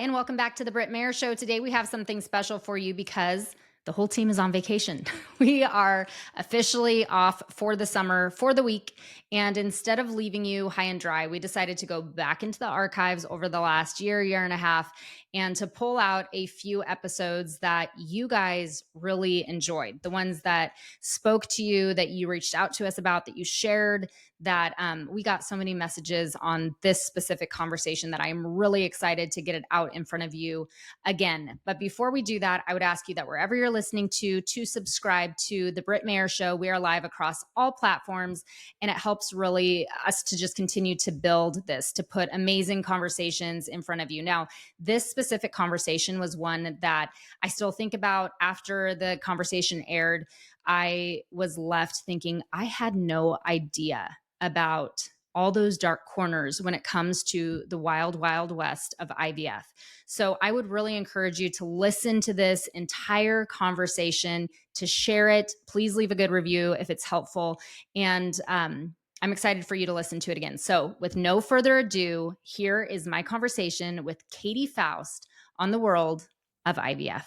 and welcome back to the Britt Mayer Show. Today we have something special for you because the whole team is on vacation. We are officially off for the summer, for the week. And instead of leaving you high and dry, we decided to go back into the archives over the last year and a half, and to pull out a few episodes that you guys really enjoyed. The ones that spoke to you, that you reached out to us about, that you shared, that we got so many messages on this specific conversation that I'm really excited to get it out in front of you again. But before we do that, I would ask you that wherever you're listening to subscribe to the Britt Mayer Show. We are live across all platforms, and it helps really us to just continue to build this, to put amazing conversations in front of you. Now, this specific conversation was one that I still think about after the conversation aired. I was left thinking I had no idea about all those dark corners when it comes to the wild, wild west of IVF. So I would really encourage you to listen to this entire conversation, to share it. Please leave a good review if it's helpful. And I'm excited for you to listen to it again. So with no further ado, here is my conversation with Katy Faust on the world of IVF.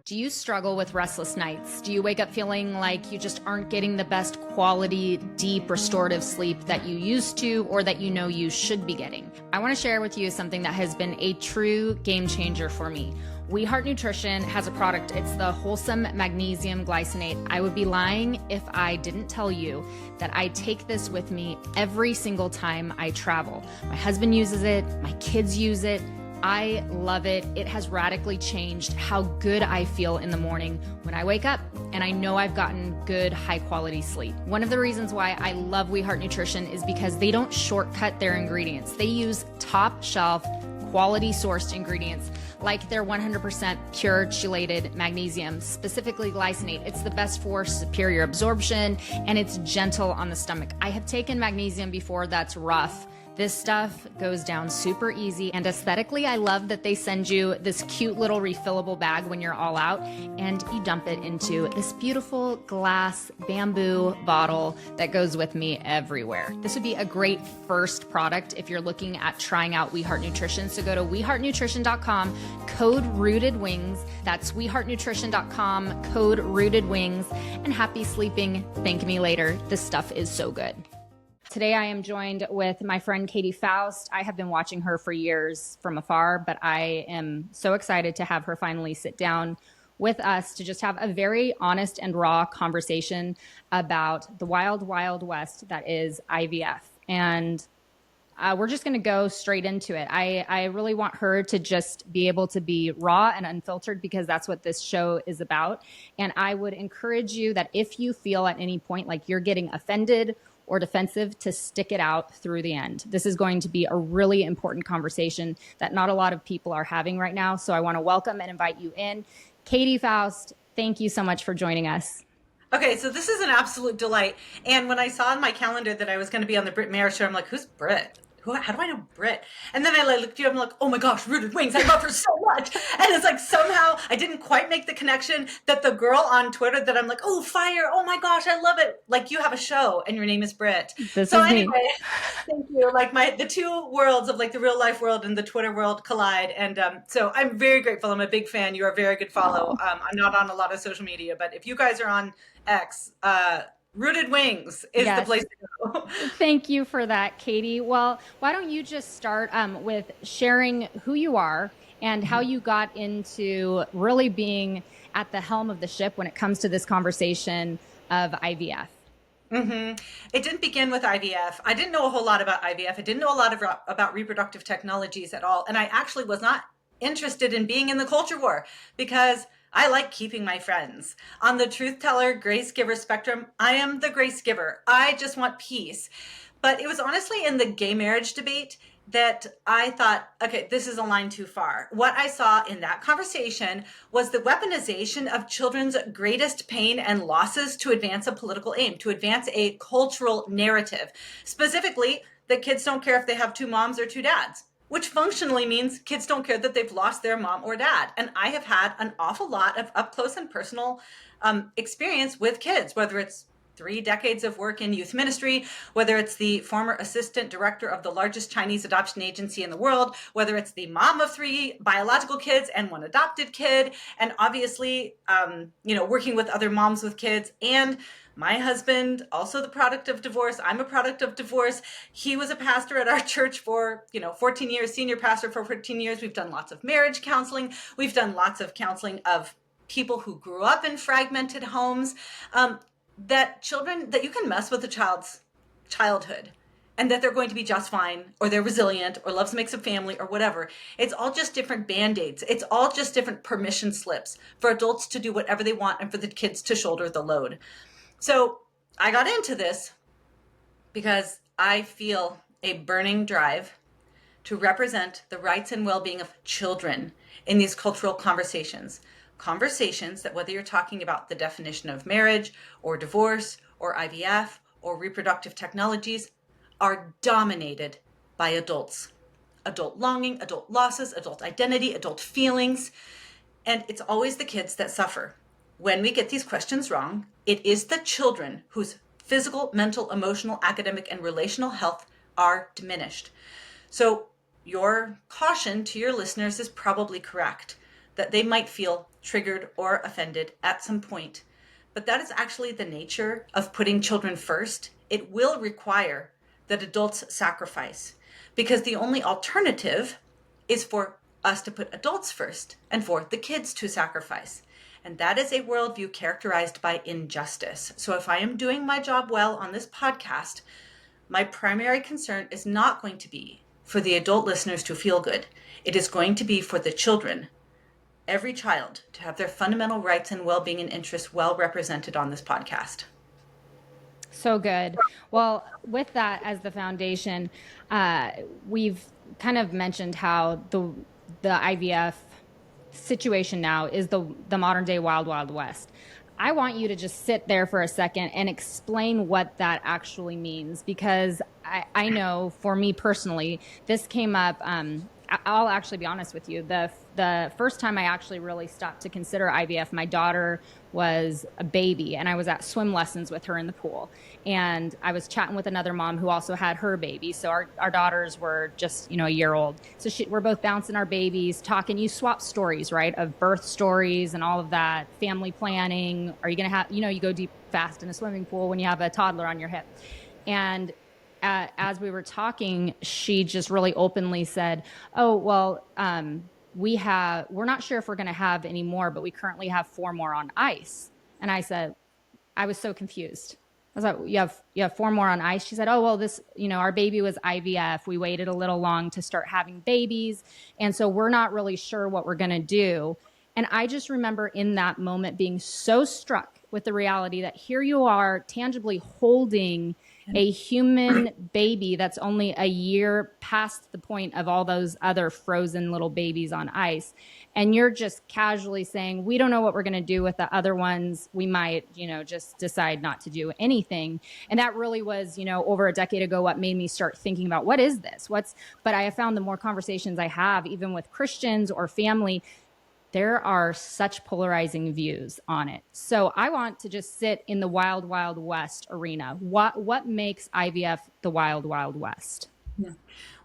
Do you struggle with restless nights? Do you wake up feeling like you just aren't getting the best quality, deep, restorative sleep that you used to, or that you know you should be getting? I want to share with you something that has been a true game changer for me. We Heart Nutrition has a product. It's the Wholesome Magnesium Glycinate. I would be lying if I didn't tell you that I take this with me every single time I travel. My husband uses it. My kids use it. I love it. It has radically changed how good I feel in the morning when I wake up and I know I've gotten good, high quality sleep. One of the reasons why I love We Heart Nutrition is because they don't shortcut their ingredients. They use top shelf, quality sourced ingredients like their 100% pure chelated magnesium, specifically glycinate. It's the best for superior absorption and it's gentle on the stomach. I have taken magnesium before that's rough. This stuff goes down super easy, and aesthetically, I love that they send you this cute little refillable bag when you're all out, and you dump it into this beautiful glass bamboo bottle that goes with me everywhere. This would be a great first product if you're looking at trying out We Heart Nutrition. So go to weheartnutrition.com, code ROOTEDWINGS. That's weheartnutrition.com, code ROOTEDWINGS, and happy sleeping. Thank me later. This stuff is so good. Today, I am joined with my friend Katy Faust. I have been watching her for years from afar, but I am so excited to have her finally sit down with us to just have a very honest and raw conversation about the wild, wild west that is IVF. And we're just going to go straight into it. I really want her to just be able to be raw and unfiltered because that's what this show is about. And I would encourage you that if you feel at any point like you're getting offended or defensive, to stick it out through the end. This is going to be a really important conversation that not a lot of people are having right now. So I want to welcome and invite you in. Katy Faust, thank you so much for joining us. Okay, so this is an absolute delight. And when I saw on my calendar that I was going to be on the Britt Mayer Show, I'm like, who's Britt? How do I know Britt? And then I looked at you, I'm like, oh my gosh, Rooted Wings, I love her so much. And it's like somehow I didn't quite make the connection that the girl on Twitter that I'm like, oh, fire, oh my gosh, I love it. Like you have a show and your name is Britt. So anyway, thank you. Like the two worlds of like the real life world and the Twitter world collide. And so I'm very grateful. I'm a big fan. You're a very good follow. I'm not on a lot of social media, but if you guys are on X, Rooted Wings is the place to go. Thank you for that, Katy. Well, why don't you just start with sharing who you are and how you got into really being at the helm of the ship when it comes to this conversation of IVF. Mm-hmm. It didn't begin with IVF. I didn't know a whole lot about IVF. I didn't know a lot about reproductive technologies at all. And I actually was not interested in being in the culture war because I like keeping my friends. On the truth teller, grace giver spectrum, I am the grace giver. I just want peace. But it was honestly in the gay marriage debate that I thought, okay, this is a line too far. What I saw in that conversation was the weaponization of children's greatest pain and losses to advance a political aim, to advance a cultural narrative. Specifically, that kids don't care if they have two moms or two dads. which functionally means kids don't care that they've lost their mom or dad. And I have had an awful lot of up close and personal experience with kids, whether it's 3 decades of work in youth ministry, whether it's the former assistant director of the largest Chinese adoption agency in the world, whether it's the mom of 3 biological kids and 1 adopted kid, and obviously, working with other moms with kids. And my husband, also the product of divorce. I'm a product of divorce. He was a pastor at our church for, 14 years, senior pastor for 14 years. We've done lots of marriage counseling. We've done lots of counseling of people who grew up in fragmented homes. That you can mess with a child's childhood and that they're going to be just fine, or they're resilient, or loves makes a family, or whatever. It's all just different band-aids. It's all just different permission slips for adults to do whatever they want and for the kids to shoulder the load. So I got into this because I feel a burning drive to represent the rights and well-being of children in these cultural conversations. Conversations that, whether you're talking about the definition of marriage or divorce or IVF or reproductive technologies, are dominated by adults. Adult longing, adult losses, adult identity, adult feelings. And it's always the kids that suffer. When we get these questions wrong, it is the children whose physical, mental, emotional, academic, and relational health are diminished. So your caution to your listeners is probably correct, that they might feel triggered or offended at some point. But that is actually the nature of putting children first. It will require that adults sacrifice, because the only alternative is for us to put adults first and for the kids to sacrifice. And that is a worldview characterized by injustice. So if I am doing my job well on this podcast, my primary concern is not going to be for the adult listeners to feel good. It is going to be for the children, every child, to have their fundamental rights and well-being and interests well represented on this podcast. So good. Well, with that as the foundation, we've kind of mentioned how the IVF situation now is the modern day wild, wild west. I want you to just sit there for a second and explain what that actually means, because I know for me personally, this came up. I'll actually be honest with you. The first time I actually really stopped to consider IVF, my daughter was a baby and I was at swim lessons with her in the pool. And I was chatting with another mom who also had her baby. So our daughters were just, a year old. So we're both bouncing our babies, talking. You swap stories, right? Of birth stories and all of that, family planning. Are you going to have, you go deep fast in a swimming pool when you have a toddler on your hip. And as we were talking, she just really openly said, oh, well, we're not sure if we're going to have any more, but we currently have 4 more on ice. And I was so confused. I was like, you have 4 more on ice? She said, oh, well, this, our baby was IVF. We waited a little long to start having babies. And so we're not really sure what we're going to do. And I just remember in that moment being so struck with the reality that here you are tangibly holding a human baby that's only a year past the point of all those other frozen little babies on ice. And you're just casually saying, we don't know what we're going to do with the other ones. We might, just decide not to do anything. And that really was, over a decade ago, what made me start thinking about what is this? But I have found the more conversations I have, even with Christians or family, there are such polarizing views on it. So I want to just sit in the wild, wild west arena. What makes IVF the wild, wild west? Yeah.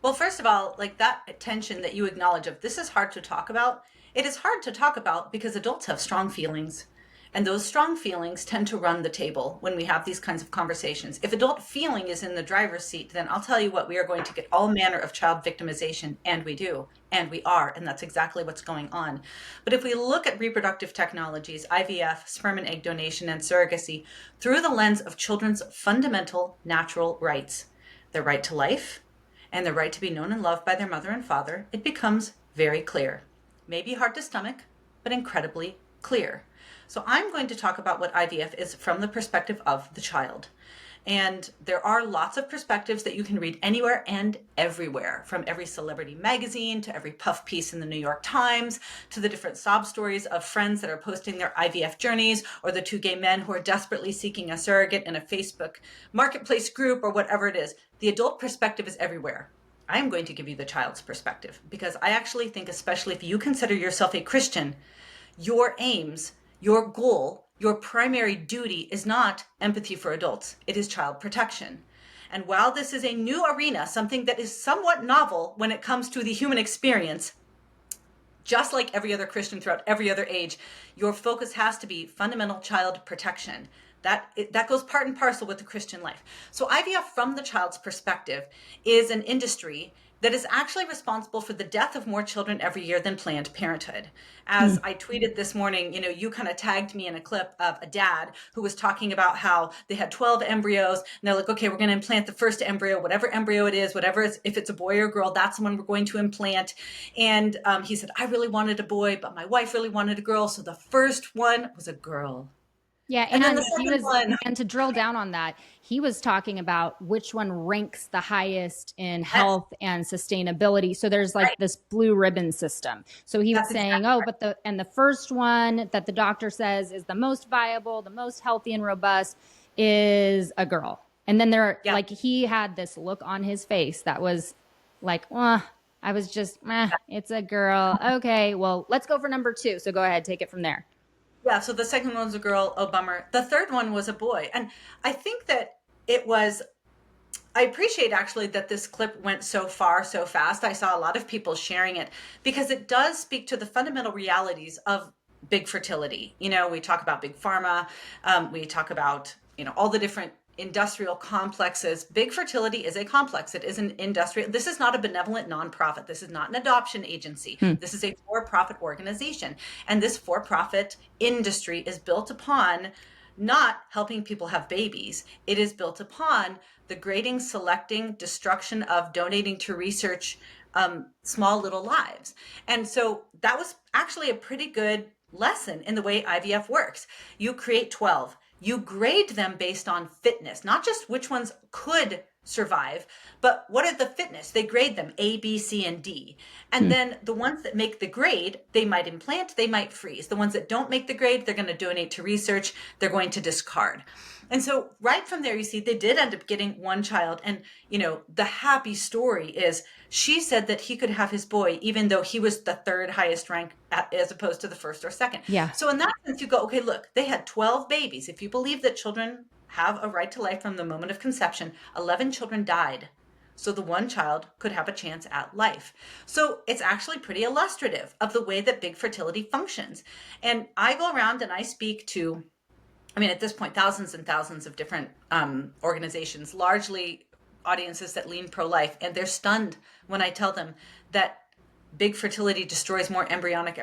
Well, first of all, like that tension that you acknowledge of this is hard to talk about. It is hard to talk about because adults have strong feelings. And those strong feelings tend to run the table when we have these kinds of conversations. If adult feeling is in the driver's seat, then I'll tell you what, we are going to get all manner of child victimization, and we do, and we are, and that's exactly what's going on. But if we look at reproductive technologies, IVF, sperm and egg donation, and surrogacy, through the lens of children's fundamental natural rights, their right to life, and their right to be known and loved by their mother and father, it becomes very clear. Maybe hard to stomach, but incredibly clear. So I'm going to talk about what IVF is from the perspective of the child. And there are lots of perspectives that you can read anywhere and everywhere, from every celebrity magazine to every puff piece in the New York Times to the different sob stories of friends that are posting their IVF journeys, or the 2 gay men who are desperately seeking a surrogate in a Facebook marketplace group or whatever it is. The adult perspective is everywhere. I'm going to give you the child's perspective, because I actually think, especially if you consider yourself a Christian, your aims, your goal, your primary duty is not empathy for adults. It is child protection. And while this is a new arena, something that is somewhat novel when it comes to the human experience, just like every other Christian throughout every other age, your focus has to be fundamental child protection. That goes part and parcel with the Christian life. So IVF, from the child's perspective, is an industry that is actually responsible for the death of more children every year than Planned Parenthood. As I tweeted this morning, you kind of tagged me in a clip of a dad who was talking about how they had 12 embryos, and they're like, okay, we're going to implant the first embryo, whatever embryo it is, if it's a boy or girl, that's the one we're going to implant. And he said, I really wanted a boy, but my wife really wanted a girl, so the first one was a girl. Yeah, And then and the second one. and to drill down on that, he was talking about which one ranks the highest in health and sustainability. So there's like this blue ribbon system. So he was saying, oh, but the first one that the doctor says is the most viable, the most healthy and robust is a girl. And then like he had this look on his face that was like, I was just, it's a girl. Okay, well, let's go for number 2. So go ahead, take it from there. Yeah, so the second one was a girl, oh bummer. The third one was a boy. And I think that I appreciate actually that this clip went so far so fast. I saw a lot of people sharing it because it does speak to the fundamental realities of big fertility. We talk about big pharma, we talk about, all the different industrial complexes. Big fertility is a complex. It is an industrial. This is not a benevolent nonprofit. This is not an adoption agency. This is a for-profit organization. And this for-profit industry is built upon not helping people have babies. It is built upon the grading, selecting, destruction of, donating to research, small little lives. And so that was actually a pretty good lesson in the way IVF works. You create 12. You grade them based on fitness, not just which ones could survive, but what are the fitness? They grade them A, B, C, and D. And then the ones that make the grade, they might implant, they might freeze. The ones that don't make the grade, they're going to donate to research, they're going to discard. And so right from there, you see, they did end up getting one child. And, the happy story is she said that he could have his boy, even though he was the third highest rank as opposed to the first or second. Yeah. So in that sense, you go, okay, look, they had 12 babies. If you believe that children have a right to life from the moment of conception, 11 children died. So the one child could have a chance at life. So it's actually pretty illustrative of the way that big fertility functions. And I go around and I speak to, at this point, thousands and thousands of different organizations, largely audiences that lean pro-life, and they're stunned when I tell them that big fertility destroys more embryonic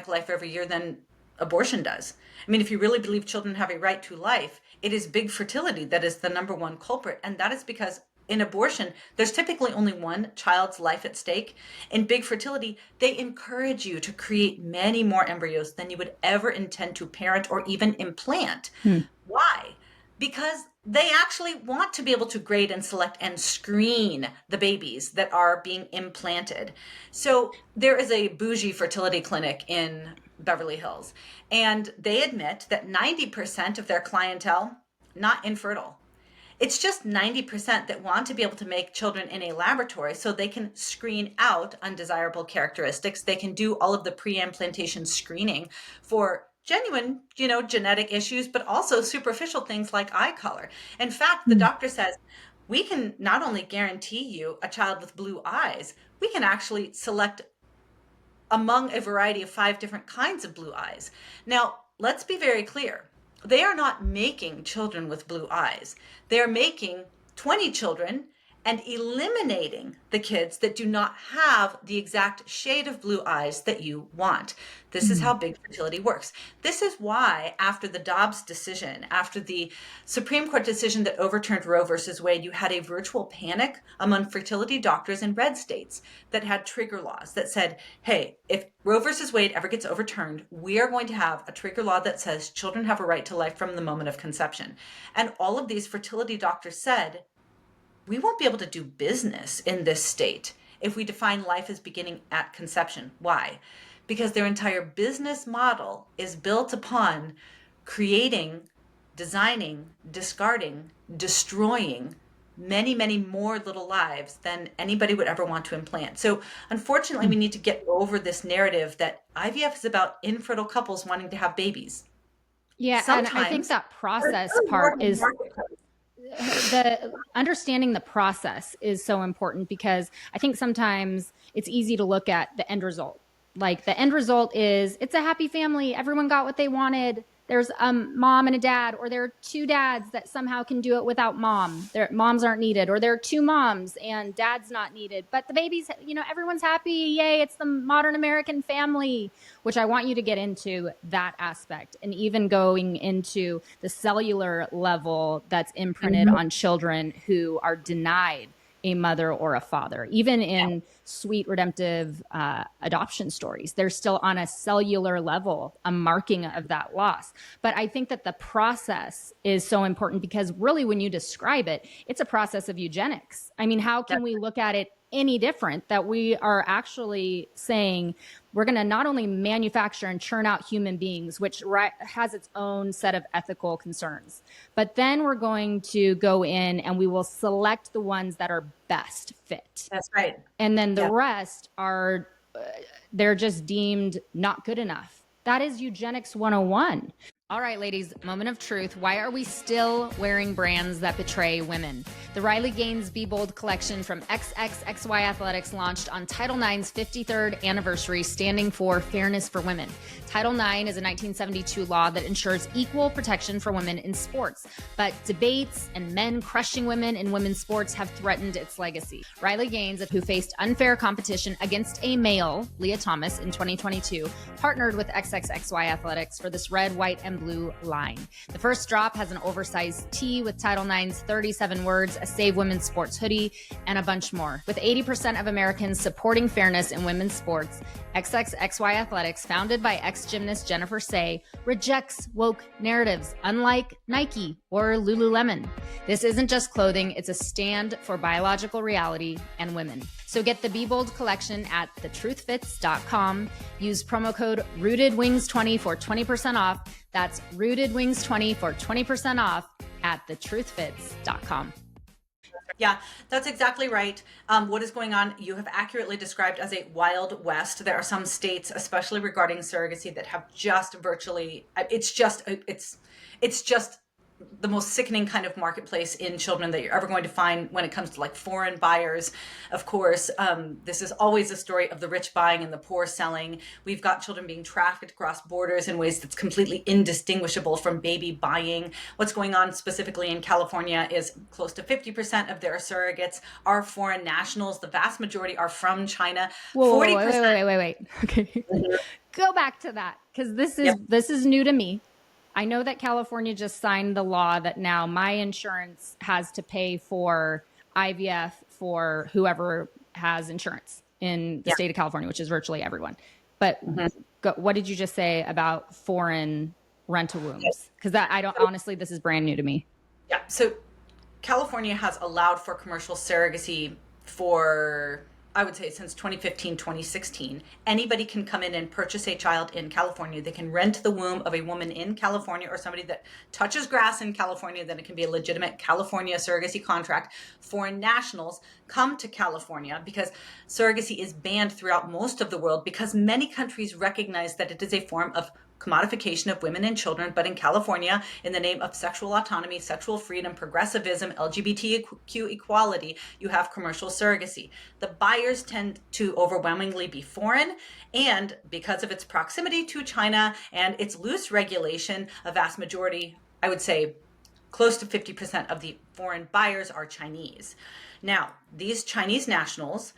life every year than abortion does. If you really believe children have a right to life, it is big fertility that is the number one culprit, and that is because in abortion, there's typically only one child's life at stake. In big fertility, they encourage you to create many more embryos than you would ever intend to parent or even implant. Why? Because they actually want to be able to grade and select and screen the babies that are being implanted. So there is a bougie fertility clinic in Beverly Hills, and they admit that 90% of their clientele, not infertile. It's just 90% that want to be able to make children in a laboratory so they can screen out undesirable characteristics. They can do all of the pre-implantation screening for genuine, genetic issues, but also superficial things like eye color. In fact, the doctor says, we can not only guarantee you a child with blue eyes, we can actually select among a variety of 5 different kinds of blue eyes. Now, let's be very clear. They are not making children with blue eyes. They're making 20 children and eliminating the kids that do not have the exact shade of blue eyes that you want. This is how big fertility works. This is why after the Dobbs decision, after the Supreme Court decision that overturned Roe versus Wade, you had a virtual panic among fertility doctors in red states that had trigger laws that said, hey, if Roe versus Wade ever gets overturned, we are going to have a trigger law that says children have a right to life from the moment of conception. And all of these fertility doctors said, we won't be able to do business in this state if we define life as beginning at conception. Why? Because their entire business model is built upon creating, designing, discarding, destroying many, many more little lives than anybody would ever want to implant. So unfortunately, we need to get over this narrative that IVF is about infertile couples wanting to have babies. Yeah, and I think Sometimes that there's process really more part of a is marketplace. the understanding the process is so important, because I think sometimes it's easy to look at the end result. Like the end result is it's a happy family. Everyone got what they wanted. There's a mom and a dad, or there are two dads that somehow can do it without mom. Their moms aren't needed, or there are two moms and dad's not needed. But the baby's, everyone's happy. Yay, it's the modern American family, which I want you to get into that aspect, and even going into the cellular level that's imprinted on children who are denied a mother or a father. Even in sweet redemptive adoption stories, there's still on a cellular level a marking of that loss. But I think that the process is so important, because really when you describe it, it's a process of eugenics. I mean, how can we look at it any different? That we are actually saying we're going to not only manufacture and churn out human beings, which has its own set of ethical concerns, but then we're going to go in and we will select the ones that are best fit. That's right. And then the rest are, they're just deemed not good enough. That is eugenics 101. All right, ladies, moment of truth. Why are we still wearing brands that betray women? The Riley Gaines Be Bold collection from XXXY Athletics launched on Title IX's 53rd anniversary, standing for Fairness for Women. Title IX is a 1972 law that ensures equal protection for women in sports, but debates and men crushing women in women's sports have threatened its legacy. Riley Gaines, who faced unfair competition against a male, Leah Thomas, in 2022, partnered with XXXY Athletics for this red, white, and blue line. The first drop has an oversized tee with Title IX's 37 words, a Save Women's Sports hoodie, and a bunch more. With 80% of Americans supporting fairness in women's sports, XXXY Athletics, founded by ex-gymnast Jennifer Say, rejects woke narratives, unlike Nike or Lululemon. This isn't just clothing, it's a stand for biological reality and women. So get the Be Bold collection at thetruthfits.com. Use promo code RootedWings20 for 20% off. That's RootedWings20 for 20% off at thetruthfits.com. Yeah, that's exactly right. What is going on, you have accurately described as a wild west. There are some states, especially regarding surrogacy, that have just virtually, it's just the most sickening kind of marketplace in children that you're ever going to find when it comes to like foreign buyers. Of course, this is always a story of the rich buying and the poor selling. We've got children being trafficked across borders in ways that's completely indistinguishable from baby buying. What's going on specifically in California is close to 50% of their surrogates are foreign nationals. The vast majority are from China. Whoa, 40%. Wait. Okay. Go back to that, because this is new to me. I know that California just signed the law that now my insurance has to pay for IVF for whoever has insurance in the state of California, which is virtually everyone. But what did you just say about foreign rental wombs? Because honestly, this is brand new to me. Yeah. So California has allowed for commercial surrogacy for, I would say, since 2015, 2016. Anybody can come in and purchase a child in California. They can rent the womb of a woman in California or somebody that touches grass in California. Then it can be a legitimate California surrogacy contract. Foreign nationals come to California because surrogacy is banned throughout most of the world, because many countries recognize that it is a form of commodification of women and children. But in California, in the name of sexual autonomy, sexual freedom, progressivism, LGBTQ equality, you have commercial surrogacy. The buyers tend to overwhelmingly be foreign, and because of its proximity to China and its loose regulation, a vast majority, I would say close to 50% of the foreign buyers are Chinese. Now, these Chinese nationals,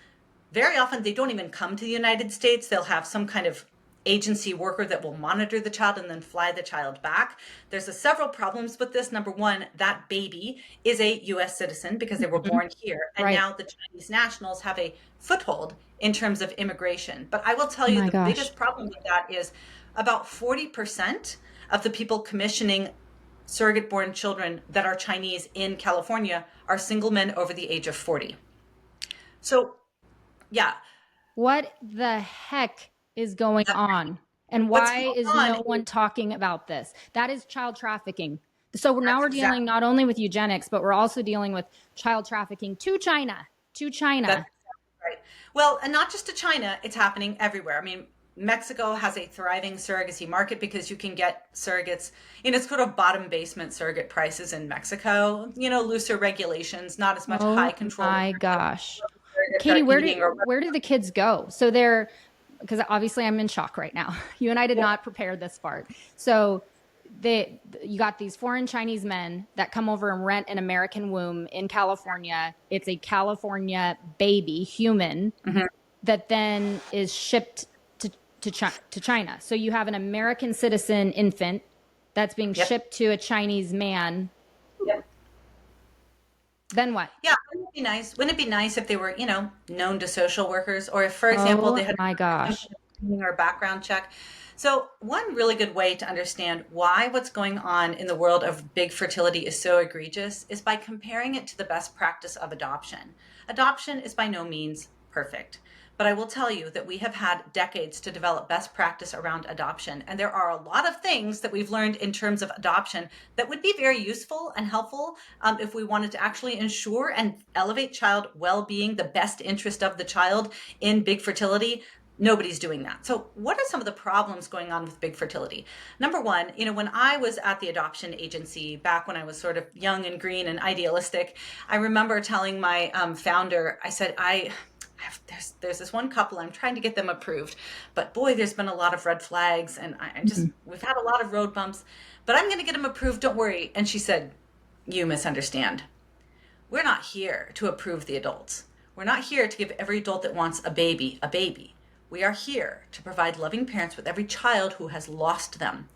very often they don't even come to the United States. They'll have some kind of agency worker that will monitor the child and then fly the child back. There's several problems with this. Number one, that baby is a U.S. citizen because they were born here. And now the Chinese nationals have a foothold in terms of immigration. But I will tell you the biggest problem with that is about 40% of the people commissioning surrogate-born children that are Chinese in California are single men over the age of 40. So, yeah. What the heck is going on? And why is no one talking about this? That is child trafficking. So now we're That's dealing not only with eugenics, but we're also dealing with child trafficking to China, to That's China. right. Well, and not just to China, it's happening everywhere. I mean, Mexico has a thriving surrogacy market because you can get surrogates, it's sort of bottom basement surrogate prices in Mexico, looser regulations, not as much high Oh control. my gosh. Surrogates Katie, are eating or where do the kids go? So they're, because obviously I'm in shock right now. You and I did not prepare this part. So you got these foreign Chinese men that come over and rent an American womb in California. It's a California baby, human, that then is shipped to China. So you have an American citizen infant that's being Yep. shipped to a Chinese man. Yep. Then what? Yeah, wouldn't it be nice? Wouldn't it be nice if they were, known to social workers, or if, for example, they Oh had my gosh. or background check? So one really good way to understand why what's going on in the world of big fertility is so egregious is by comparing it to the best practice of adoption. Adoption is by no means perfect, but I will tell you that we have had decades to develop best practice around adoption. And there are a lot of things that we've learned in terms of adoption that would be very useful and helpful if we wanted to actually ensure and elevate child well-being, the best interest of the child in big fertility. Nobody's doing that. So what are some of the problems going on with big fertility? Number one, when I was at the adoption agency back when I was sort of young and green and idealistic, I remember telling my founder, I said, there's this one couple, I'm trying to get them approved, but boy, there's been a lot of red flags, and we've had a lot of road bumps, but I'm going to get them approved, don't worry. And she said, you misunderstand. We're not here to approve the adults. We're not here to give every adult that wants a baby a baby. We are here to provide loving parents with every child who has lost them.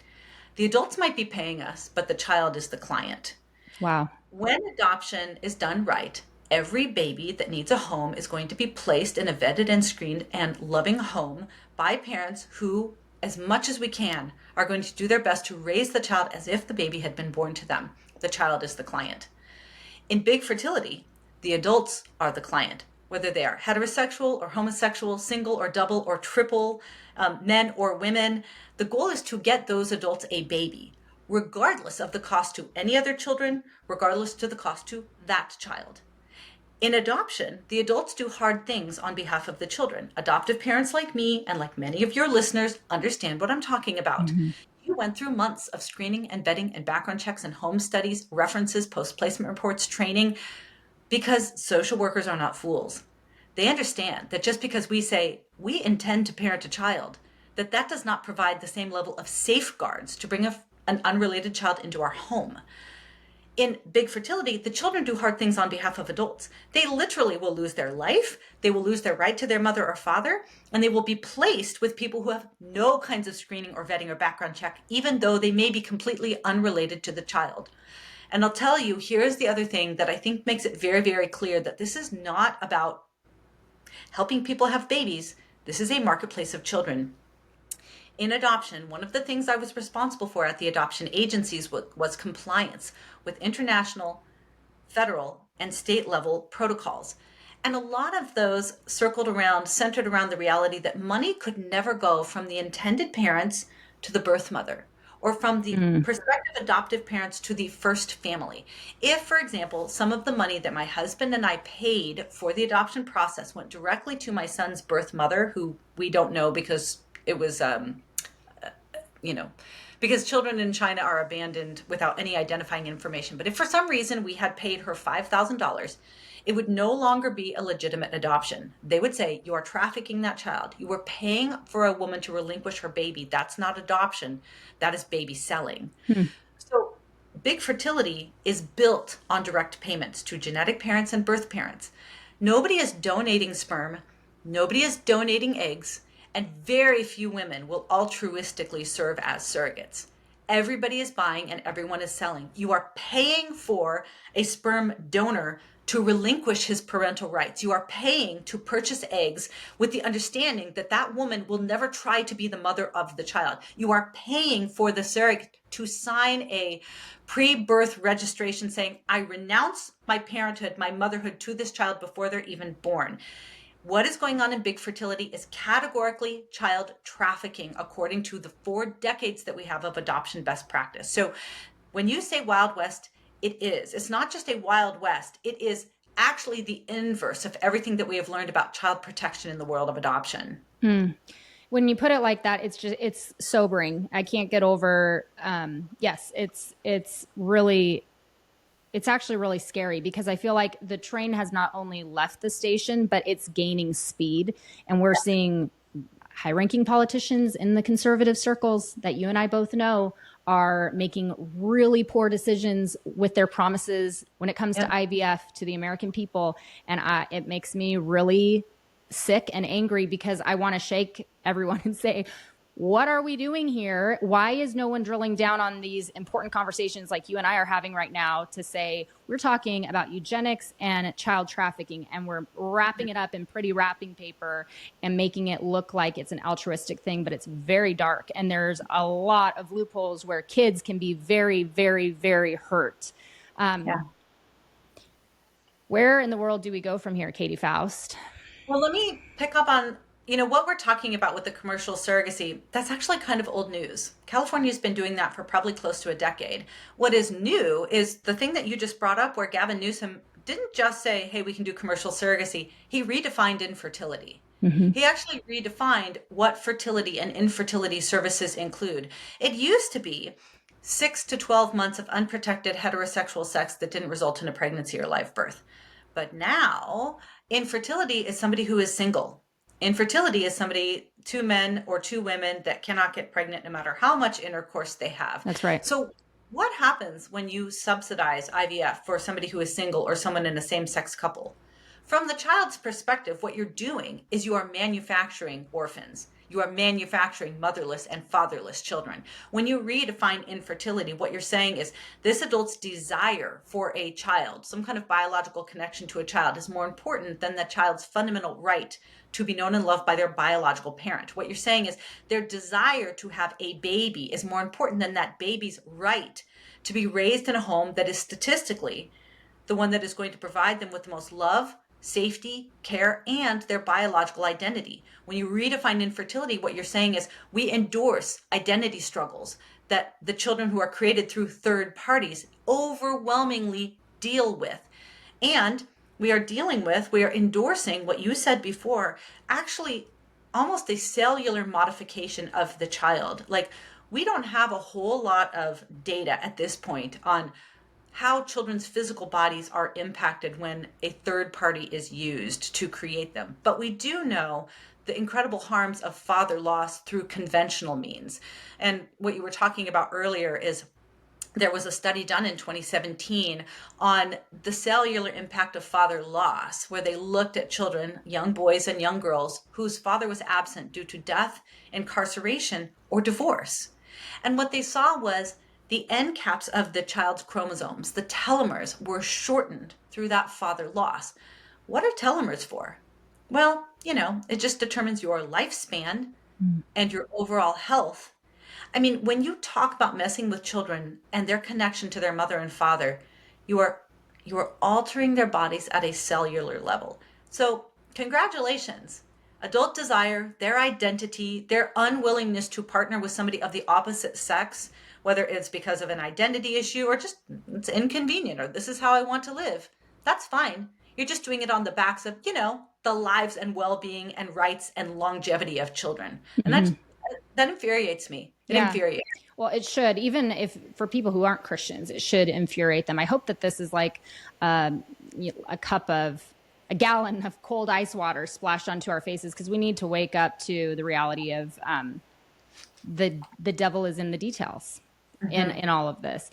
The adults might be paying us, but the child is the client. Wow. When adoption is done right, every baby that needs a home is going to be placed in a vetted and screened and loving home by parents who, as much as we can, are going to do their best to raise the child as if the baby had been born to them. The child is the client. In big fertility, the adults are the client, whether they are heterosexual or homosexual, single or double or triple, men or women. The goal is to get those adults a baby, regardless of the cost to any other children, regardless to the cost to that child. In adoption, the adults do hard things on behalf of the children. Adoptive parents like me and like many of your listeners understand what I'm talking about. You went through months of screening and vetting and background checks and home studies, references, post-placement reports, training, because social workers are not fools. They understand that just because we say we intend to parent a child, that does not provide the same level of safeguards to bring an unrelated child into our home. In big fertility, the children do hard things on behalf of adults. They literally will lose their life, they will lose their right to their mother or father, and they will be placed with people who have no kinds of screening or vetting or background check, even though they may be completely unrelated to the child. And I'll tell you, here's the other thing that I think makes it very, very clear that this is not about helping people have babies. This is a marketplace of children. In adoption, one of the things I was responsible for at the adoption agencies was compliance with international, federal, and state level protocols. And a lot of those centered around the reality that money could never go from the intended parents to the birth mother, or from the prospective adoptive parents to the first family. If, for example, some of the money that my husband and I paid for the adoption process went directly to my son's birth mother, who we don't know because it was, because children in China are abandoned without any identifying information. But if for some reason we had paid her $5,000, it would no longer be a legitimate adoption. They would say, you are trafficking that child. You are paying for a woman to relinquish her baby. That's not adoption. That is baby selling. So big fertility is built on direct payments to genetic parents and birth parents. Nobody is donating sperm. Nobody is donating eggs. And very few women will altruistically serve as surrogates. Everybody is buying and everyone is selling. You are paying for a sperm donor to relinquish his parental rights. You are paying to purchase eggs with the understanding that that woman will never try to be the mother of the child. You are paying for the surrogate to sign a pre-birth registration saying, I renounce my parenthood, my motherhood to this child before they're even born. What is going on in big fertility is categorically child trafficking, according to the 4 decades that we have of adoption best practice. So When you say Wild West, it is. It's not just a Wild West. It is actually the inverse of everything that we have learned about child protection in the world of adoption. When you put it like that, it's sobering. I can't get over, yes, it's actually really scary, because I feel like the train has not only left the station, but it's gaining speed. And we're seeing high ranking politicians in the conservative circles that you and I both know are making really poor decisions with their promises when it comes to IVF to the American people. And it makes me really sick and angry, because I want to shake everyone and say, what are we doing here? Why is no one drilling down on these important conversations like you and I are having right now, to say we're talking about eugenics and child trafficking, and we're wrapping it up in pretty wrapping paper and making it look like it's an altruistic thing, but it's very dark. And there's a lot of loopholes where kids can be very, very, very hurt. Where in the world do we go from here, Katy Faust? Well, let me pick up on, what we're talking about with the commercial surrogacy. That's actually kind of old news. California's been doing that for probably close to a decade. What is new is the thing that you just brought up, where Gavin Newsom didn't just say, hey, we can do commercial surrogacy. He redefined infertility. He actually redefined what fertility and infertility services include. It used to be 6 to 12 months of unprotected heterosexual sex that didn't result in a pregnancy or live birth. But now, infertility is somebody who is single. Infertility is somebody, two men or two women that cannot get pregnant no matter how much intercourse they have. That's right. So what happens when you subsidize IVF for somebody who is single or someone in a same-sex couple? From the child's perspective, what you're doing is you are manufacturing orphans. You are manufacturing motherless and fatherless children. When you redefine infertility, what you're saying is this adult's desire for a child, some kind of biological connection to a child, is more important than the child's fundamental right to be known and loved by their biological parent. What you're saying is their desire to have a baby is more important than that baby's right to be raised in a home that is statistically the one that is going to provide them with the most love, safety, care, and their biological identity. When you redefine infertility, what you're saying is we endorse identity struggles that the children who are created through third parties overwhelmingly deal with. And we are endorsing what you said before, actually almost a cellular modification of the child. Like, we don't have a whole lot of data at this point on how children's physical bodies are impacted when a third party is used to create them. But we do know the incredible harms of father loss through conventional means. And what you were talking about earlier is there was a study done in 2017 on the cellular impact of father loss, where they looked at children, young boys and young girls, whose father was absent due to death, incarceration, or divorce. And what they saw was the end caps of the child's chromosomes, the telomeres, were shortened through that father loss. What are telomeres for? Well, it just determines your lifespan and your overall health. I mean, when you talk about messing with children and their connection to their mother and father, you are altering their bodies at a cellular level. So, congratulations. Adult desire, their identity, their unwillingness to partner with somebody of the opposite sex, whether it's because of an identity issue or just it's inconvenient or this is how I want to live, that's fine. You're just doing it on the backs of, the lives and well-being and rights and longevity of children. And that infuriates me. It infuriates. Well, it should, even if for people who aren't Christians, it should infuriate them. I hope that this is like a gallon of cold ice water splashed onto our faces, because we need to wake up to the reality of the devil is in the details in all of this.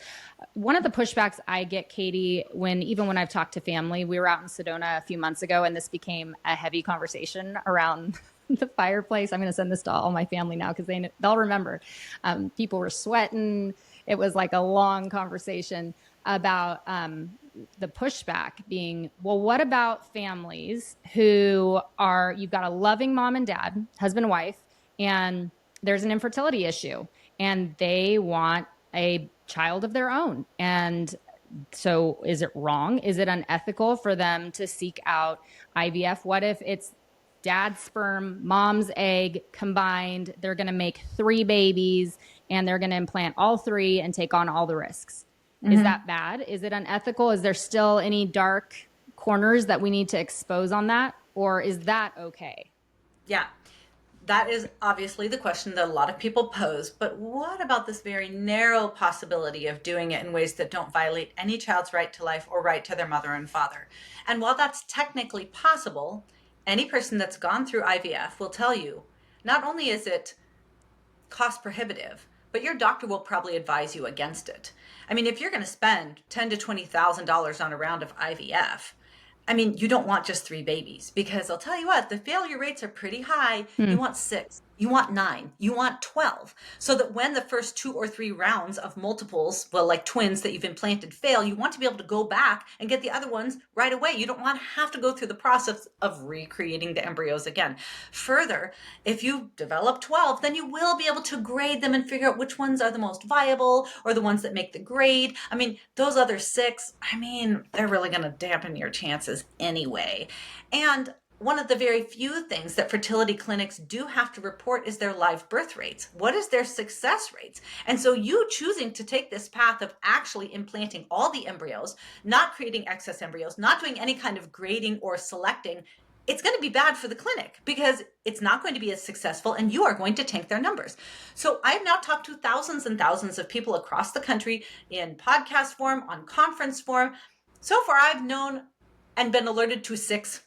One of the pushbacks I get, Katy, even when I've talked to family, we were out in Sedona a few months ago, and this became a heavy conversation around the fireplace. I'm going to send this to all my family now, because they'll remember. People were sweating. It was like a long conversation about the pushback being, well, what about families who you've got a loving mom and dad, husband and wife, and there's an infertility issue, and they want a child of their own. And so is it wrong? Is it unethical for them to seek out IVF? What if it's dad's sperm, mom's egg combined? They're going to make 3 babies, and they're going to implant all 3 and take on all the risks. Is that bad? Is it unethical? Is there still any dark corners that we need to expose on that? Or is that okay? Yeah. That is obviously the question that a lot of people pose, but what about this very narrow possibility of doing it in ways that don't violate any child's right to life or right to their mother and father? And while that's technically possible, any person that's gone through IVF will tell you, not only is it cost prohibitive, but your doctor will probably advise you against it. I mean, if you're going to spend $10,000 to $20,000 on a round of IVF, I mean, you don't want just 3 babies, because I'll tell you what, the failure rates are pretty high. You want 6, you want 9, you want 12. So that when the first 2 or 3 rounds of multiples, well, like twins that you've implanted, fail, you want to be able to go back and get the other ones right away. You don't want to have to go through the process of recreating the embryos again. Further, if you develop 12, then you will be able to grade them and figure out which ones are the most viable or the ones that make the grade. I mean, those other 6, I mean, they're really going to dampen your chances anyway. And one of the very few things that fertility clinics do have to report is their live birth rates. What is their success rates? And so you choosing to take this path of actually implanting all the embryos, not creating excess embryos, not doing any kind of grading or selecting, it's going to be bad for the clinic because it's not going to be as successful and you are going to tank their numbers. So I've now talked to thousands and thousands of people across the country in podcast form, on conference form. So far, I've known and been alerted to six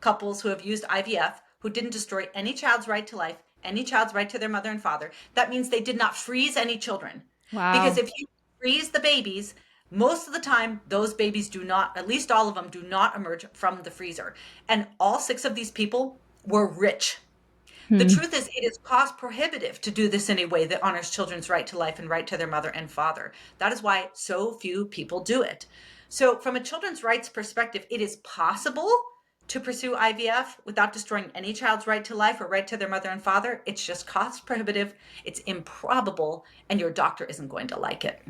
couples who have used IVF who didn't destroy any child's right to life, any child's right to their mother and father. That means they did not freeze any children. Wow. Because if you freeze the babies, most of the time, those babies do not, at least all of them, do not emerge from the freezer. And all 6 of these people were rich. The truth is, it is cost prohibitive to do this in a way that honors children's right to life and right to their mother and father. That is why so few people do it. So from a children's rights perspective, it is possible to pursue IVF without destroying any child's right to life or right to their mother and father. It's just cost prohibitive, it's improbable, and your doctor isn't going to like it.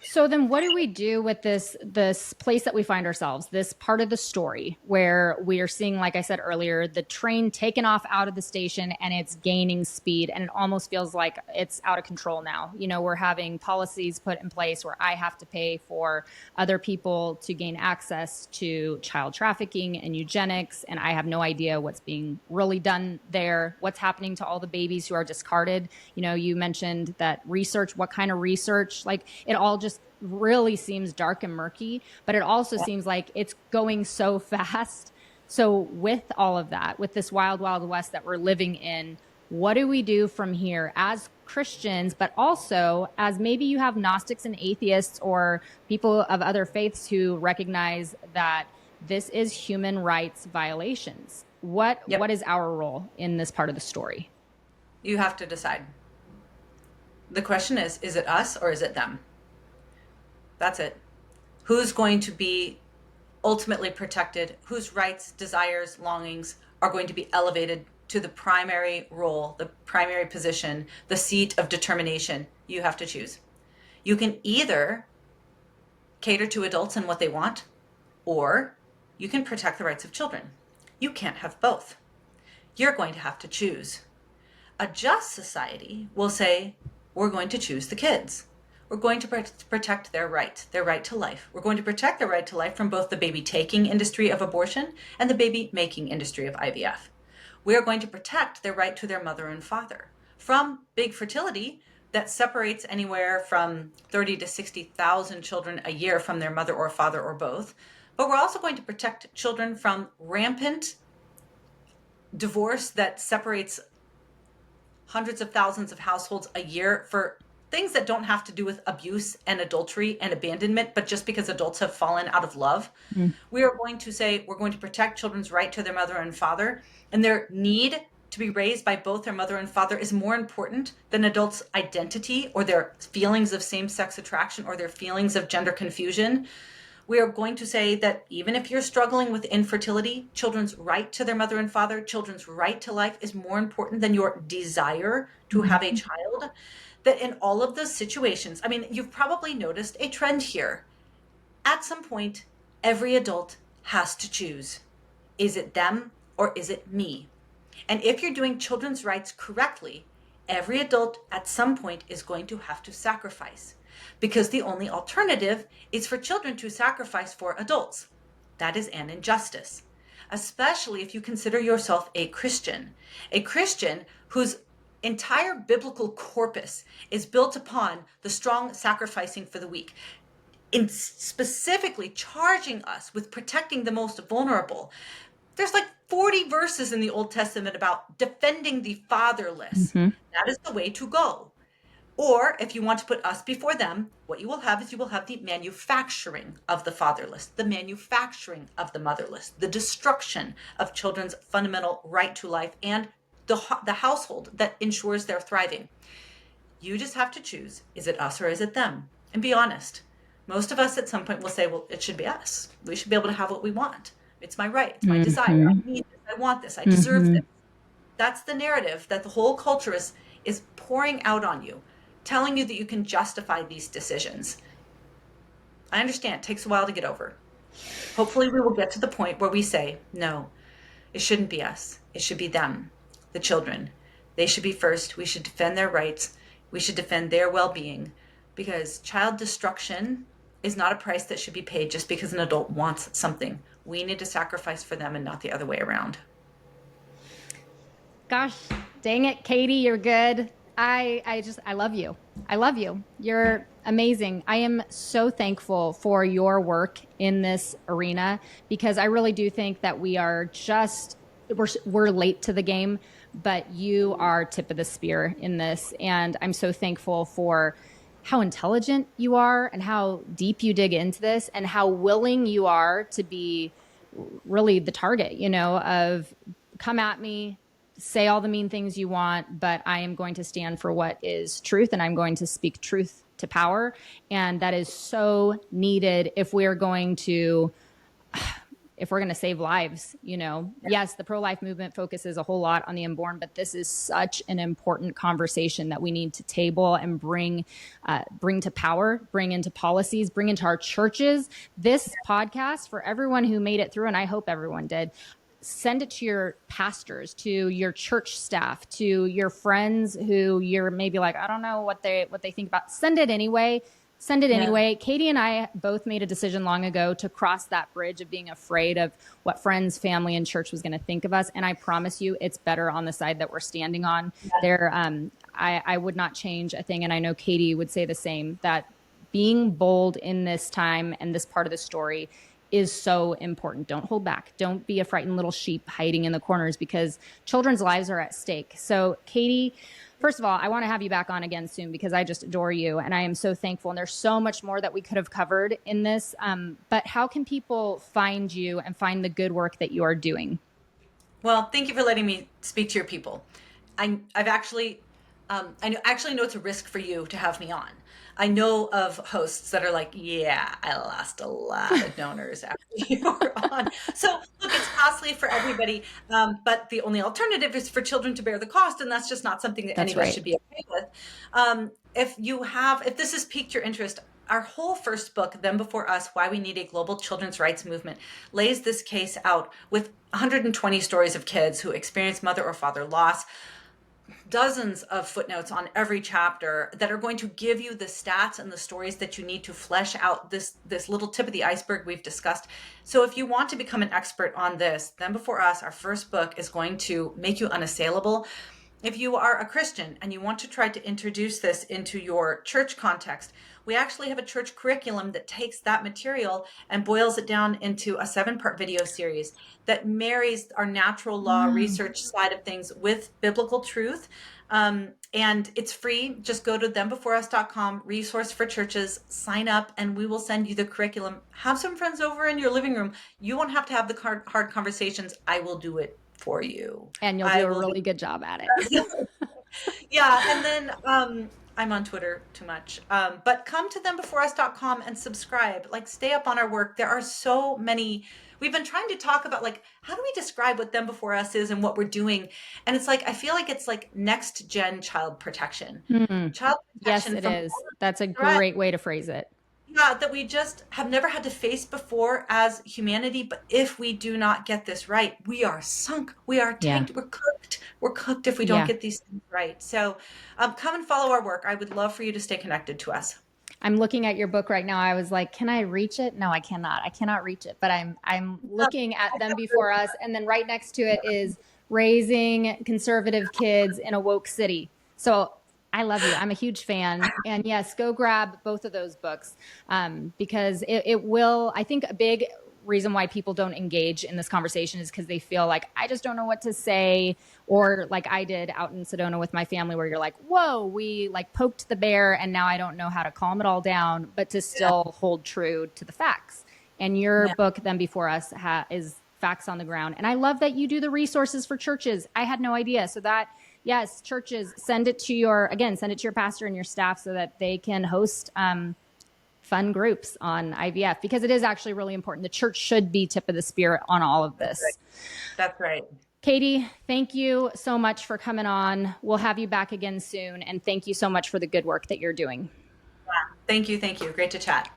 So then what do we do with this place that we find ourselves, this part of the story where we are seeing, like I said earlier, the train taken off out of the station and it's gaining speed and it almost feels like it's out of control now. You know, we're having policies put in place where I have to pay for other people to gain access to child trafficking and eugenics, and I have no idea what's being really done there, what's happening to all the babies who are discarded. You know, you mentioned that research, what kind of research, like it all just really seems dark and murky, but it also seems like it's going so fast. So with all of that, with this wild, wild west that we're living in, what do we do from here as Christians, but also as maybe you have Gnostics and atheists or people of other faiths who recognize that this is human rights violations? What is our role in this part of the story? You have to decide. The question is it us or is it them? That's it. Who's going to be ultimately protected? Whose rights, desires, longings are going to be elevated to the primary role, the primary position, the seat of determination? You have to choose. You can either cater to adults and what they want, or you can protect the rights of children. You can't have both. You're going to have to choose. A just society will say, we're going to choose the kids. We're going to protect their right to life. We're going to protect their right to life from both the baby taking industry of abortion and the baby making industry of IVF. We are going to protect their right to their mother and father from big fertility that separates anywhere from 30 to 60,000 children a year from their mother or father or both. But we're also going to protect children from rampant divorce that separates hundreds of thousands of households a year for things that don't have to do with abuse and adultery and abandonment, but just because adults have fallen out of love. We are going to say we're going to protect children's right to their mother and father, and their need to be raised by both their mother and father is more important than adults' identity or their feelings of same-sex attraction or their feelings of gender confusion. We are going to say that even if you're struggling with infertility, children's right to their mother and father, children's right to life is more important than your desire to have a child. That in all of those situations, I mean, you've probably noticed a trend here. At some point, every adult has to choose. Is it them or is it me? And if you're doing children's rights correctly, every adult at some point is going to have to sacrifice, because the only alternative is for children to sacrifice for adults. That is an injustice, especially if you consider yourself a Christian whose entire biblical corpus is built upon the strong sacrificing for the weak, in specifically charging us with protecting the most vulnerable. There's like 40 verses in the Old Testament about defending the fatherless. That is the way to go. Or if you want to put us before them, what you will have is you will have the manufacturing of the fatherless, the manufacturing of the motherless, the destruction of children's fundamental right to life, and the household that ensures their thriving. You just have to choose, is it us or is it them? And be honest. Most of us at some point will say, well, it should be us. We should be able to have what we want. It's my right. It's my desire. I need this. I want this. I deserve this. That's the narrative that the whole culture is pouring out on you, telling you that you can justify these decisions. I understand it takes a while to get over. Hopefully we will get to the point where we say, no, it shouldn't be us. It should be them, the children. They should be first. We should defend their rights. We should defend their well-being, because child destruction is not a price that should be paid just because an adult wants something. We need to sacrifice for them and not the other way around. Gosh, dang it, Katy, you're good. I love you. I love you. You're amazing. I am so thankful for your work in this arena, because I really do think that we're late to the game, but you are tip of the spear in this. And I'm so thankful for how intelligent you are and how deep you dig into this and how willing you are to be really the target, of come at me, say all the mean things you want, but I am going to stand for what is truth, and I'm going to speak truth to power. And that is so needed if we're going to save lives. Yes, the pro-life movement focuses a whole lot on the unborn, but this is such an important conversation that we need to table and bring to power, bring into policies, bring into our churches. This podcast, for everyone who made it through, and I hope everyone did, send it to your pastors, to your church staff, to your friends who you're maybe like, I don't know what they think about. Send it anyway. Katy and I both made a decision long ago to cross that bridge of being afraid of what friends, family, and church was going to think of us. And I promise you, it's better on the side that we're standing on. I would not change a thing. And I know Katy would say the same, that being bold in this time and this part of the story is so important. Don't hold back. Don't be a frightened little sheep hiding in the corners, because children's lives are at stake. So Katy, first of all, I want to have you back on again soon, because I just adore you and I am so thankful. And there's so much more that we could have covered in this. But how can people find you and find the good work that you are doing? Well, thank you for letting me speak to your people. I actually know it's a risk for you to have me on. I know of hosts that are like, yeah, I lost a lot of donors after you were on. So look, it's costly for everybody, but the only alternative is for children to bear the cost, and that's just not something that any of us should be okay with. If this has piqued your interest, our whole first book, Them Before Us, Why We Need a Global Children's Rights Movement, lays this case out with 120 stories of kids who experienced mother or father loss, dozens of footnotes on every chapter that are going to give you the stats and the stories that you need to flesh out this little tip of the iceberg we've discussed. So if you want to become an expert on this, Them Before Us, our first book, is going to make you unassailable. If you are a Christian and you want to try to introduce this into your church context, we actually have a church curriculum that takes that material and boils it down into a 7-part video series that marries our natural law research side of things with biblical truth. And it's free. Just go to thembeforeus.com, resource for churches, sign up, and we will send you the curriculum. Have some friends over in your living room. You won't have to have the hard conversations. I will do it for you. And you'll do a really good job at it. Yeah. And then I'm on Twitter too much. But come to thembeforeus.com and subscribe. Like, stay up on our work. There are so many. We've been trying to talk about, like, how do we describe what Them Before Us is and what we're doing? And it's like, I feel like it's like next gen child protection. Child protection. Yes, it is. That's a great way to phrase it. Yeah, that we just have never had to face before as humanity. But if we do not get this right, we are sunk, we are Yeah. tanked, we're cooked. We're cooked if we don't Yeah. get these things right. So come and follow our work. I would love for you to stay connected to us. I'm looking at your book right now. I was like, can I reach it? No, I cannot. I cannot reach it. But I'm looking at them before us, and then right next to it is raising conservative kids in a woke city. So I love you. I'm a huge fan. And yes, go grab both of those books because it will, I think a big reason why people don't engage in this conversation is because they feel like, I just don't know what to say. Or like I did out in Sedona with my family, where you're like, whoa, we like poked the bear and now I don't know how to calm it all down, but to still hold true to the facts. And your book, Them Before Us, is facts on the ground. And I love that you do the resources for churches. I had no idea. So that, yes, churches, send it to your pastor and your staff so that they can host fun groups on IVF, because it is actually really important. The church should be tip of the spear on all of this. That's right. Katy, thank you so much for coming on. We'll have you back again soon. And thank you so much for the good work that you're doing. Thank you. Thank you. Great to chat.